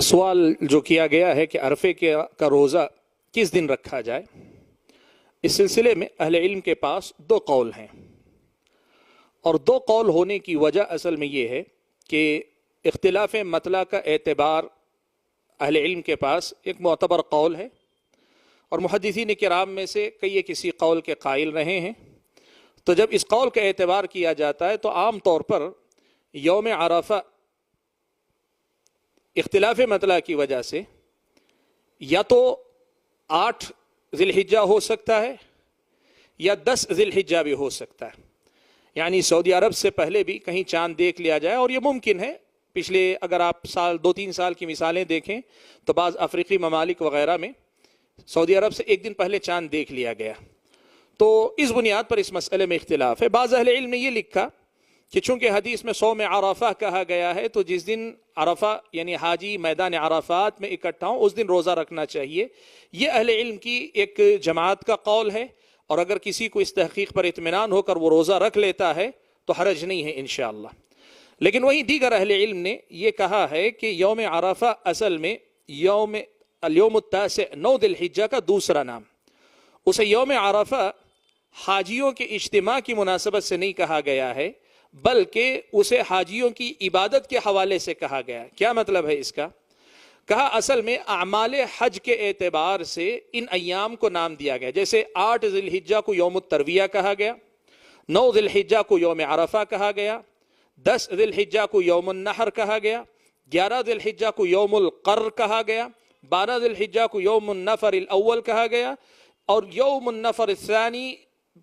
سوال جو کیا گیا ہے کہ عرفے کا روزہ کس دن رکھا جائے، اس سلسلے میں اہل علم کے پاس دو قول ہیں، اور دو قول ہونے کی وجہ اصل میں یہ ہے کہ اختلاف مطلع کا اعتبار اہل علم کے پاس ایک معتبر قول ہے، اور محدثین کرام میں سے کئی کسی قول کے قائل رہے ہیں۔ تو جب اس قول کا اعتبار کیا جاتا ہے تو عام طور پر یوم عرفہ اختلاف مطلع کی وجہ سے یا تو 8 ذی الحجہ ہو سکتا ہے یا 10 ذی الحجہ بھی ہو سکتا ہے، یعنی سعودی عرب سے پہلے بھی کہیں چاند دیکھ لیا جائے، اور یہ ممکن ہے۔ پچھلے اگر آپ 2-3 سال کی مثالیں دیکھیں تو بعض افریقی ممالک وغیرہ میں سعودی عرب سے ایک دن پہلے چاند دیکھ لیا گیا، تو اس بنیاد پر اس مسئلے میں اختلاف ہے۔ بعض اہل علم نے یہ لکھا کہ چونکہ حدیث میں صوم عرفہ کہا گیا ہے تو جس دن عرفہ یعنی حاجی میدان عرفات میں اکٹھا ہوں اس دن روزہ رکھنا چاہیے۔ یہ اہل علم کی ایک جماعت کا قول ہے، اور اگر کسی کو اس تحقیق پر اطمینان ہو کر وہ روزہ رکھ لیتا ہے تو حرج نہیں ہے انشاءاللہ۔ لیکن وہیں دیگر اہل علم نے یہ کہا ہے کہ یوم عرفہ اصل میں اليوم التاسع 9 ذی الحجہ کا دوسرا نام، اسے یوم عرفہ حاجیوں کے اجتماع کی مناسبت سے نہیں کہا گیا ہے، بلکہ اسے حاجیوں کی عبادت کے حوالے سے کہا گیا۔ کیا مطلب ہے اس کا؟ کہا اصل میں اعمال حج کے اعتبار سے ان ایام کو نام دیا گیا، جیسے 8 ذی الحجہ کو یوم الترویہ کہا گیا، 9 ذی الحجہ کو یوم عرفہ کہا گیا، 10 ذی الحجہ کو یوم النحر کہا گیا، 11 ذی الحجہ کو یوم القر کہا گیا، 12 ذی الحجہ کو یوم النفر الاول کہا گیا، اور یوم النفر الثانی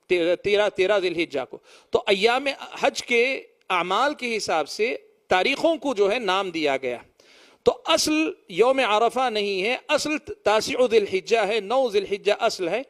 13 ذی الحجہ کو۔ تو ایام حج کے اعمال کے حساب سے تاریخوں کو جو ہے نام دیا گیا، تو اصل یوم عرفہ نہیں ہے، اصل 9 ذی الحجہ ہے، 9 ذی الحجہ اصل ہے،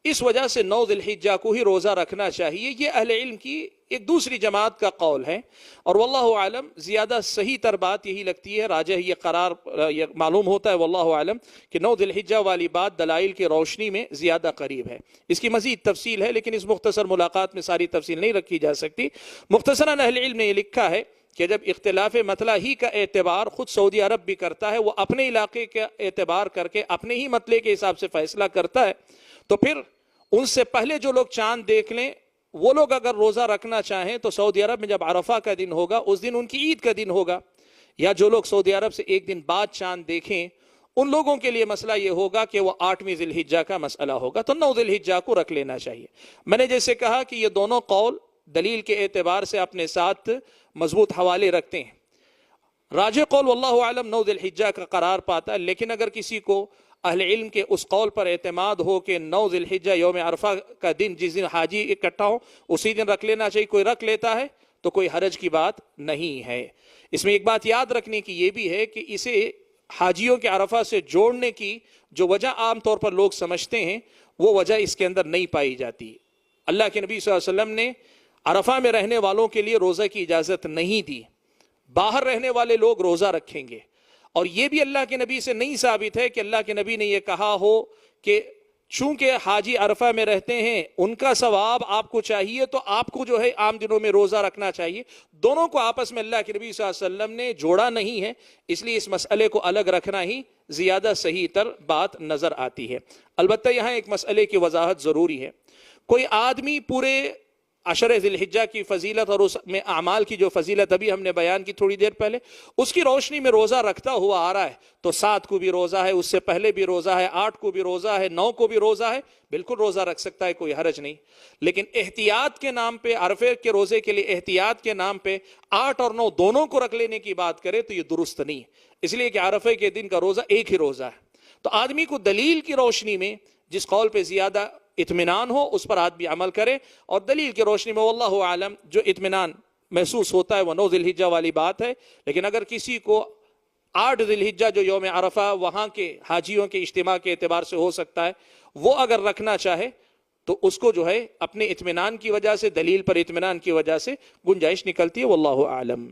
اس وجہ سے 9 ذی الحجہ کو ہی روزہ رکھنا چاہیے۔ یہ اہل علم کی ایک دوسری جماعت کا قول ہے، اور واللہ عالم زیادہ صحیح تر بات یہی لگتی ہے، راجح یہ قرار یہ معلوم ہوتا ہے واللہ عالم کہ 9 ذی الحجہ والی بات دلائل کی روشنی میں زیادہ قریب ہے۔ اس کی مزید تفصیل ہے لیکن اس مختصر ملاقات میں ساری تفصیل نہیں رکھی جا سکتی۔ مختصراً اہل علم نے یہ لکھا ہے کہ جب اختلاف مطلع ہی کا اعتبار خود سعودی عرب بھی کرتا ہے، وہ اپنے علاقے کا اعتبار کر کے اپنے ہی مطلع کے حساب سے فیصلہ کرتا ہے، تو پھر ان سے پہلے جو لوگ چاند دیکھ لیں وہ لوگ اگر روزہ رکھنا چاہیں تو سعودی عرب میں جب عرفہ کا دن ہوگا اس دن ان کی عید کا دن ہوگا، یا جو لوگ سعودی عرب سے ایک دن بعد چاند دیکھیں ان لوگوں کے لیے مسئلہ یہ ہوگا کہ وہ 8ویں ذی الحجہ کا مسئلہ ہوگا، تو 9 ذی الحجہ کو رکھ لینا چاہیے۔ میں نے جیسے کہا کہ یہ دونوں قول دلیل کے اعتبار سے اپنے ساتھ مضبوط حوالے رکھتے ہیں۔ راجح قول واللہ اعلم 9 ذی الحجہ کا قرار پاتا ہے، لیکن اگر کسی کو اہل علم کے اس قول پر اعتماد ہو کہ 9 ذی الحجہ یوم عرفہ کا دن جس دن حاجی اکٹھا ہو اسی دن رکھ لینا چاہیے، کوئی رکھ لیتا ہے تو کوئی حرج کی بات نہیں ہے۔ اس میں ایک بات یاد رکھنے کی یہ بھی ہے کہ اسے حاجیوں کے عرفہ سے جوڑنے کی جو وجہ عام طور پر لوگ سمجھتے ہیں وہ وجہ اس کے اندر نہیں پائی جاتی۔ اللہ کے نبی صلی اللہ علیہ وسلم نے عرفہ میں رہنے والوں کے لیے روزہ کی اجازت نہیں دی، باہر رہنے والے لوگ روزہ رکھیں گے، اور یہ بھی اللہ کے نبی سے نہیں ثابت ہے کہ اللہ کے نبی نے یہ کہا ہو کہ چونکہ حاجی عرفہ میں رہتے ہیں ان کا ثواب آپ کو چاہیے تو آپ کو جو ہے عام دنوں میں روزہ رکھنا چاہیے۔ دونوں کو آپس میں اللہ کے نبی صلی اللہ علیہ وسلم نے جوڑا نہیں ہے، اس لیے اس مسئلے کو الگ رکھنا ہی زیادہ صحیح تر بات نظر آتی ہے۔ البتہ یہاں ایک مسئلے کی وضاحت ضروری ہے، کوئی آدمی پورے 10 ذی الحجہ کی فضیلت اور اس میں اعمال کی جو فضیلت ابھی ہم نے بیان کی تھوڑی دیر پہلے، اس کی روشنی میں روزہ رکھتا ہوا آ رہا ہے، تو 7 کو بھی روزہ ہے، اس سے پہلے بھی روزہ ہے، 8 کو بھی روزہ ہے، 9 کو بھی روزہ ہے، بالکل روزہ رکھ سکتا ہے، کوئی حرج نہیں۔ لیکن احتیاط کے نام پہ عرفے کے روزے کے لیے احتیاط کے نام پہ 8 اور 9 دونوں کو رکھ لینے کی بات کرے تو یہ درست نہیں، اس لیے کہ عرفے کے دن کا روزہ ایک ہی روزہ ہے۔ تو آدمی کو دلیل کی روشنی میں جس قول پہ زیادہ اطمینان ہو اس پر آدمی عمل کرے، اور دلیل کی روشنی میں واللہ عالم جو اطمینان محسوس ہوتا ہے وہ 9 ذی الحجہ والی بات ہے۔ لیکن اگر کسی کو 8 ذی الحجہ جو یوم عرفہ وہاں کے حاجیوں کے اجتماع کے اعتبار سے ہو سکتا ہے وہ اگر رکھنا چاہے تو اس کو جو ہے اپنے اطمینان کی وجہ سے، دلیل پر اطمینان کی وجہ سے گنجائش نکلتی ہے، واللہ عالم۔